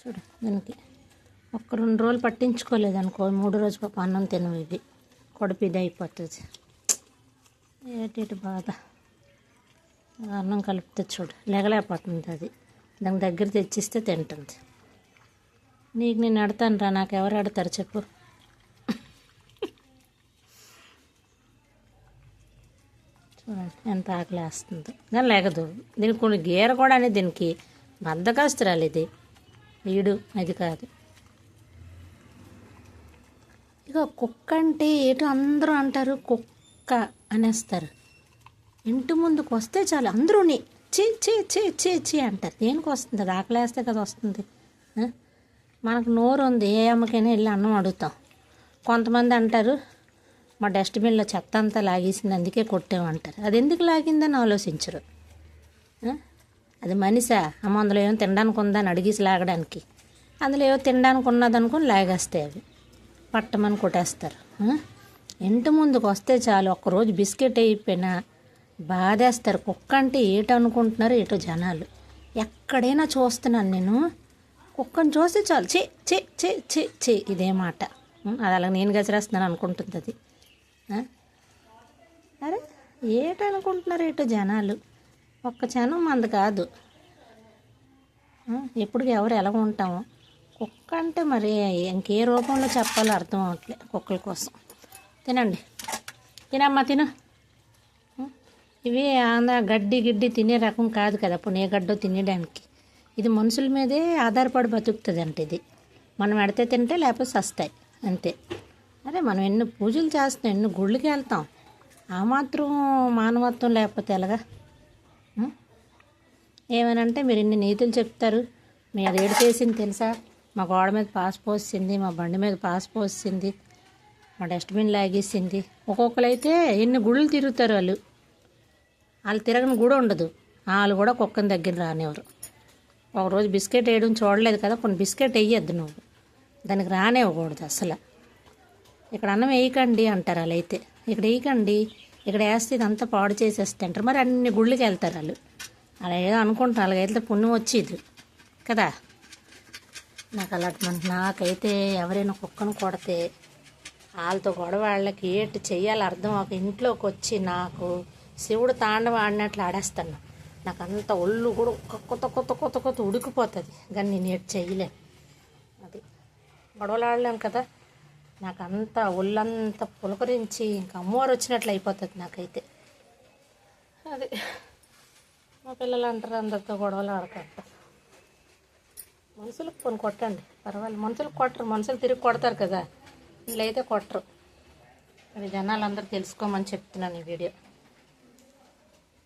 చూడు దీనికి ఒక్క 2 రోజులు పట్టించుకోలేదు అనుకో, 3 రోజు పాప అన్నం తినవు ఇవి, కడుపు ఇది అయిపోతుంది. ఏటి బాధ. అన్నం కలిపితే చూడు లేగలేకపోతుంది అది, దాని దగ్గర తెచ్చిస్తే తింటుంది. నీకు నేను అడతాను రా, నాకు ఎవరు అడతారు చెప్పు. చూడండి ఎంత ఆకలి వేస్తుందో, కానీ లేగదు. దీనికి కొన్ని గీర కూడా అనేది దీనికి బద్దకస్తురాలు ఇది, ఈడు అది కాదు. ఇక కుక్క అంటే ఏటో అందరూ అంటారు, కుక్క అనేస్తారు. ఇంటి ముందుకు వస్తే చాలు అందరూని చీ చీ చీ చీ చీ అంటారు. దేనికి వస్తుంది అది? ఆకలి వేస్తే కదా వస్తుంది. మనకు నోరు ఉంది, ఏ అమ్మకైనా వెళ్ళి అన్నం అడుగుతాం. కొంతమంది అంటారు మా డస్ట్బిన్లో చెత్త అంతా లాగేసింది అందుకే కొట్టామంటారు. అది ఎందుకు లాగిందని ఆలోచించరు. అది మనిషా? అమ్మ అందులో ఏమో తినడానికి ఉందని అడిగేసి లాగడానికి, అందులో ఏమో తినడానికి ఉన్నదనుకొని లాగేస్తాయి. అవి పట్టమని కొట్టేస్తారు. ఇంటి ముందుకు వస్తే చాలు ఒక్కరోజు బిస్కెట్ అయిపోయినా బాధేస్తారు. కుక్క అంటే ఏటనుకుంటున్నారు ఏటో జనాలు. ఎక్కడైనా చూస్తున్నాను నేను, కుక్కను చూస్తే చాలు చే చే చే చే చే ఇదే మాట. అది అలాగ నేను గసిరేస్తున్నాను అనుకుంటుంది అది. అరే ఏటనుకుంటున్నారు ఏటో జనాలు. ఒక్క జనం మంది కాదు, ఎప్పుడు ఎవరు ఎలాగ ఉంటామో. కుక్క అంటే మరి ఇంకే రూపంలో చెప్పాలో అర్థం అవట్లే కుక్కల కోసం. తినండి, తినమ్మా తిను. ఇవి ఆంధ్ర గడ్డి గిడ్డి తినే రకం కాదు కదా, అప్పుడు ఏ గడ్డో తినేయడానికి. ఇది మనుషుల మీదే ఆధారపడి బతుకుతుంది అంటే ఇది. మనం ఎడితే తింటే లేకపోతే సస్తాయి అంతే. అరే మనం ఎన్ని పూజలు చేస్తాం, ఎన్ని గుళ్ళకి వెళ్తాం, ఆ మాత్రం మానవత్వం లేకపోతే ఎలాగా? ఏమనంటే మీరు ఇన్ని నీతులు చెప్తారు, మీ అది ఏడిపేసింది తెలుసా, మా గోడ మీద పాస్ పోసింది, మా బండి మీద పాస్ పోసింది, మా డస్ట్బిన్ లాగేసింది. ఒక్కొక్కరైతే ఎన్ని గుళ్ళు తిరుగుతారు వాళ్ళు. వాళ్ళు తిరగని కూడా ఉండదు, వాళ్ళు కూడా కుక్కని దగ్గర రానివ్వరు. ఒకరోజు బిస్కెట్ వేయడం చూడలేదు కదా, కొన్ని బిస్కెట్ వేయద్దు నువ్వు, దానికి రానివ్వకూడదు అసలు. ఇక్కడ అన్నం వేయకండి అంటారు వాళ్ళు. అయితే ఇక్కడ వేయకండి, ఇక్కడ వేస్తే ఇదంతా పాడు చేసేస్తే అంటారు. మరి అన్ని గుళ్ళకి వెళ్తారు వాళ్ళు. అలా ఏదో అనుకుంటారు, అలాగ వెళ్తే పుణ్యం వచ్చేది కదా. నాకైతే ఎవరైనా కుక్కను కొడితే వాళ్ళతో గొడవ వాళ్ళకి ఏటి చెయ్యాలి అర్థం ఒక ఇంట్లోకి వచ్చి నాకు శివుడు తాండవం ఆడినట్లు ఆడేస్తాను. నాకు అంత ఒళ్ళు కూడా కొత్త కొత్త కొత్త కొత్త ఉడికిపోతుంది, కానీ నేను ఏటి చెయ్యలేను. అది గొడవలు ఆడలేను కదా, నాకు అంత ఒళ్ళంతా పులకరించి ఇంకా అమ్మవారు వచ్చినట్లు అయిపోతుంది నాకైతే. అది మా పిల్లలు అంటారు అందరితో గొడవలు ఆడకంట. మనుషులకు కొన్ని కొట్టండి పర్వాలేదు, మనుషులకు కొట్టరు, మనుషులు తిరిగి కొడతారు కదా, వీళ్ళైతే కొట్టరు. అది జనాలు అందరూ తెలుసుకోమని చెప్తున్నాను ఈ వీడియో.